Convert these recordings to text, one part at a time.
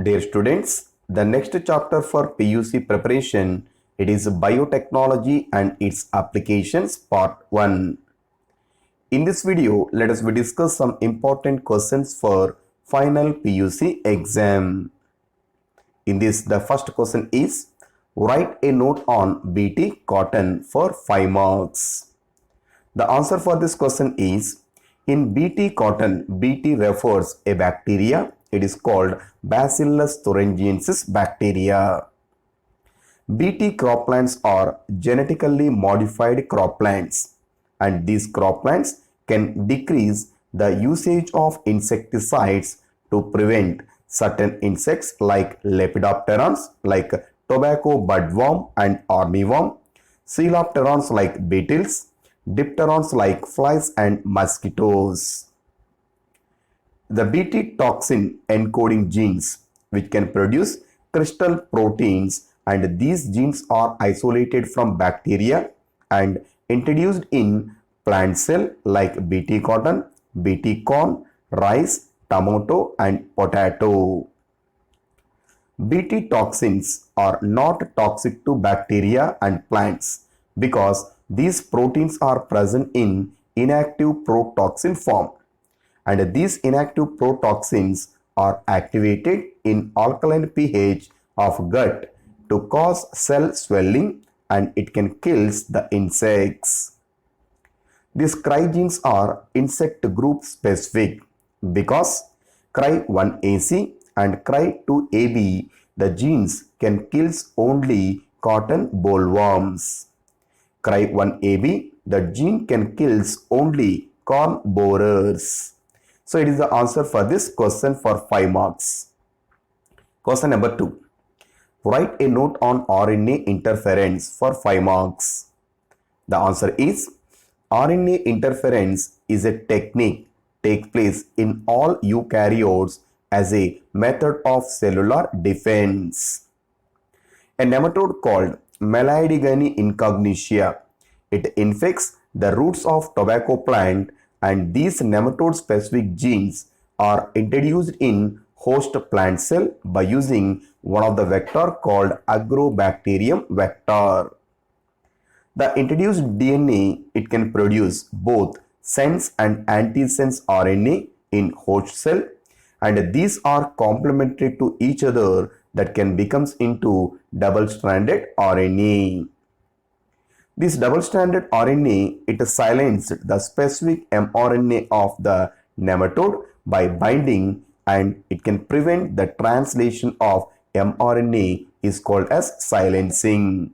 Dear students, the next chapter for PUC preparation, it is biotechnology and its applications part 1. In this video, let us discuss some important questions for final PUC exam. In this, the first question is, write a note on Bt cotton for 5 marks. The answer for this question is, in Bt cotton, Bt refers a bacteria. It is called Bacillus thuringiensis bacteria. Bt cropplants are genetically modified cropplants, and these cropplants can decrease the usage of insecticides to prevent certain insects like lepidopterans like tobacco budworm and armyworm, coelopterans like beetles, dipterans like flies and mosquitoes. The Bt toxin encoding genes which can produce crystal proteins, and these genes are isolated from bacteria and introduced in plant cell like Bt cotton, Bt corn, rice, tomato and potato. Bt toxins are not toxic to bacteria and plants because these proteins are present in inactive protoxin form, and these inactive protoxins are activated in alkaline pH of gut to cause cell swelling, and it can kill the insects. These Cry genes are insect group specific because Cry1AC and Cry2AB, the genes can kill only cotton bollworms. Cry1AB, the gene can kill only corn borers. So it is the answer for this question for 5 marks. Question number 2. Write a note on RNA interference for 5 marks. The answer is, RNA interference is a technique takes place in all eukaryotes as a method of cellular defense. A nematode called Meleidigani incognitia, it infects the roots of tobacco plant, and these nematode specific genes are introduced in host plant cell by using one of the vector called agrobacterium vector. The introduced DNA, it can produce both sense and antisense RNA in host cell, and these are complementary to each other that can become into double-stranded RNA. This double-stranded RNA, it silenced the specific mRNA of the nematode by binding, and it can prevent the translation of mRNA is called as silencing.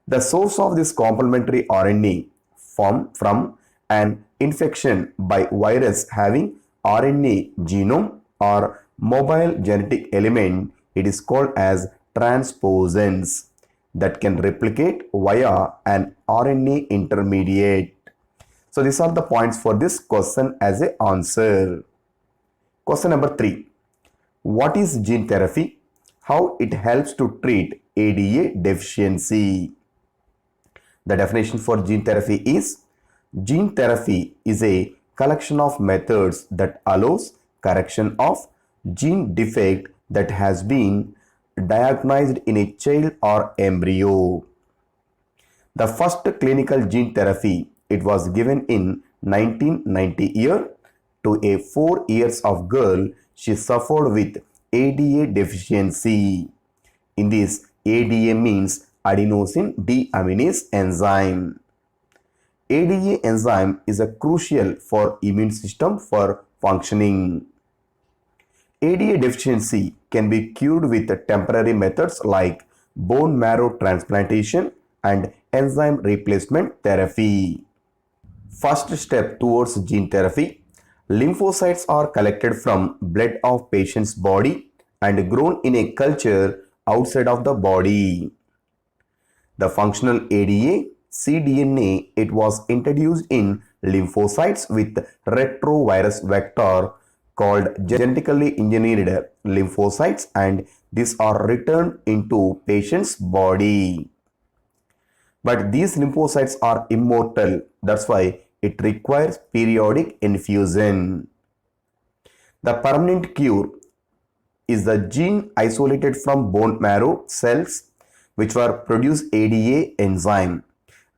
The source of this complementary RNA formed from an infection by virus having RNA genome or mobile genetic element, it is called as transposons that can replicate via an RNA intermediate. So these are the points for this question as a answer. Question number 3. What is gene therapy? How it helps to treat ADA deficiency? The definition for gene therapy is, gene therapy is a collection of methods that allows correction of gene defect that has been diagnosed in a child or embryo. The first clinical gene therapy, it was given in 1990 year to a 4 years of girl. She suffered with ADA deficiency. In this, ADA means adenosine deaminase enzyme. ADA enzyme is a crucial for immune system for functioning. ADA deficiency can be cured with temporary methods like bone marrow transplantation and enzyme replacement therapy. First step towards gene therapy, lymphocytes are collected from blood of patient's body and grown in a culture outside of the body. The functional ADA cDNA, it was introduced in lymphocytes with retrovirus vector called genetically engineered lymphocytes, and these are returned into patient's body. But these lymphocytes are immortal, that's why it requires periodic infusion. The permanent cure is the gene isolated from bone marrow cells which were produce ADA enzyme,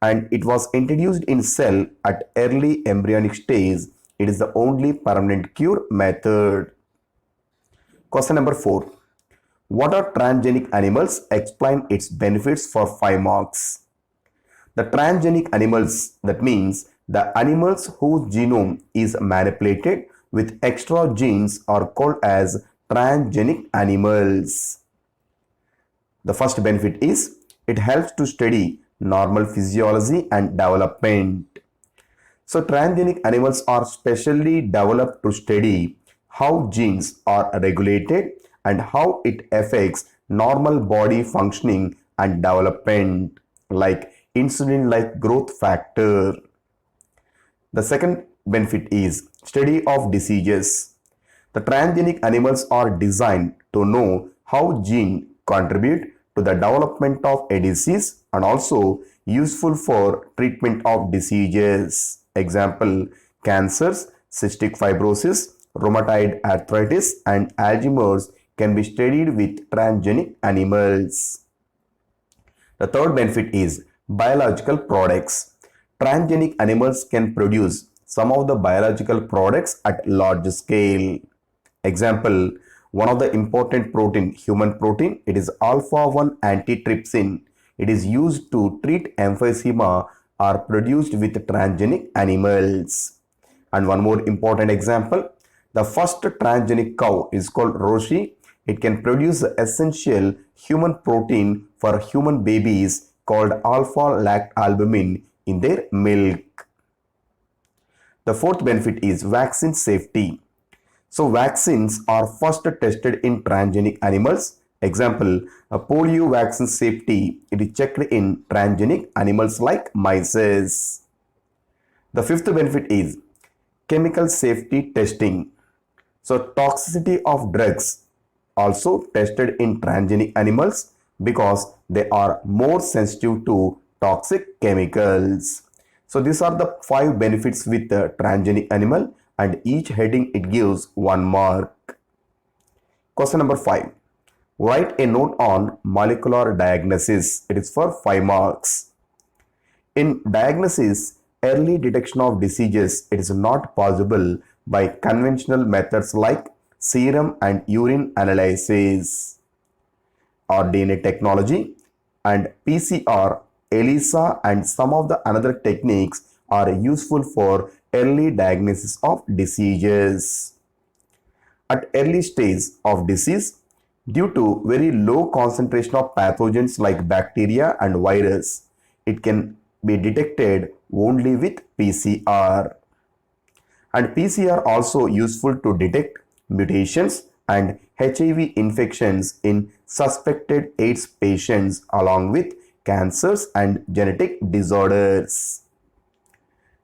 and it was introduced in cell at early embryonic stage. It is the only permanent cure method. Question number 4. What are transgenic animals? Explain its benefits for 5 marks. The transgenic animals, that means the animals whose genome is manipulated with extra genes, are called as transgenic animals. The first benefit is it helps to study normal physiology and development. So transgenic animals are specially developed to study how genes are regulated and how it affects normal body functioning and development, like insulin like growth factor. The second benefit is study of diseases. The transgenic animals are designed to know how genes contribute to the development of a disease and also useful for treatment of diseases. Example, cancers, cystic fibrosis, rheumatoid arthritis and Alzheimer's can be studied with transgenic animals. The third benefit is biological products. Transgenic animals can produce some of the biological products at large scale. Example, one of the important protein, human protein, it is alpha-1 antitrypsin. It is used to treat emphysema, are produced with transgenic animals. And one more important example, the first transgenic cow is called Roshi. It can produce the essential human protein for human babies called alpha-lactalbumin in their milk. The fourth benefit is vaccine safety. So vaccines are first tested in transgenic animals. Example, a polio vaccine safety, it is checked in transgenic animals like mice. The fifth benefit is chemical safety testing. So toxicity of drugs also tested in transgenic animals because they are more sensitive to toxic chemicals. So these are the 5 benefits with the transgenic animal, and each heading it gives 1 mark. Question number 5. Write a note on molecular diagnosis. It is for 5 marks. In diagnosis, early detection of diseases, it is not possible by conventional methods like serum and urine analysis or DNA technology, and PCR, ELISA and some of the another techniques are useful for early diagnosis of diseases. At early stage of disease, due to very low concentration of pathogens like bacteria and virus, it can be detected only with PCR. And PCR also useful to detect mutations and HIV infections in suspected AIDS patients along with cancers and genetic disorders.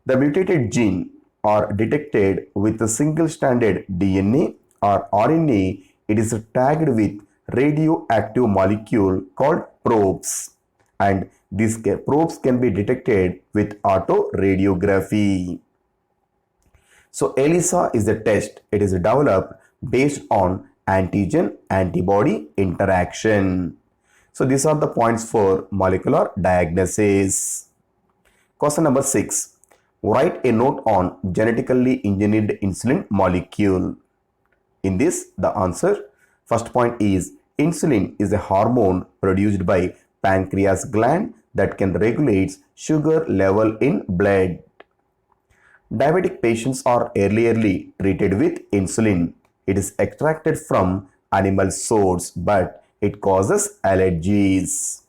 The mutated gene are detected with a single stranded DNA or RNA. It is tagged with radioactive molecule called probes, and these probes can be detected with autoradiography. So ELISA is the test. It is developed based on antigen-antibody interaction. So these are the points for molecular diagnosis. Question number 6. Write a note on genetically engineered insulin molecule. In this, the answer, first point is insulin is a hormone produced by pancreas gland that can regulate sugar level in blood. Diabetic patients are early treated with insulin. It is extracted from animal source, but it causes allergies.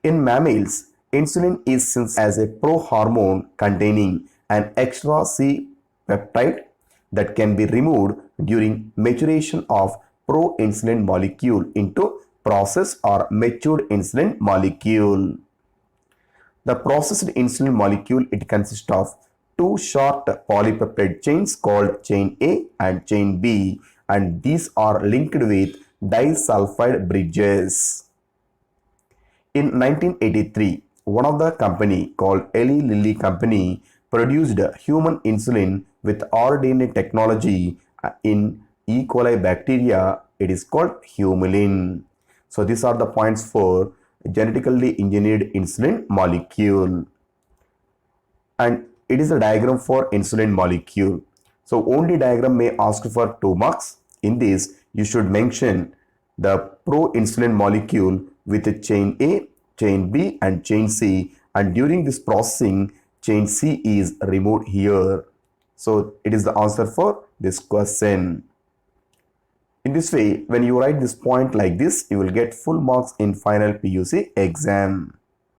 In mammals, insulin is seen as a prohormone containing an extra C peptide that can be removed during maturation of proinsulin molecule into processed or matured insulin molecule. The processed insulin molecule, it consists of 2 short polypeptide chains called chain A and chain B, and these are linked with disulfide bridges. In 1983, one of the company called Eli Lilly Company produced human insulin with rDNA technology in E. coli bacteria it is called humulin. So these are the points for genetically engineered insulin molecule. And it is a diagram for insulin molecule. So only diagram may ask for 2 marks. In this, you should mention the pro-insulin molecule with a chain A, chain B and chain C, and during this processing, chain C is removed here. So it is the answer for this question. In this way, when you write this point like this, you will get full marks in final PUC exam.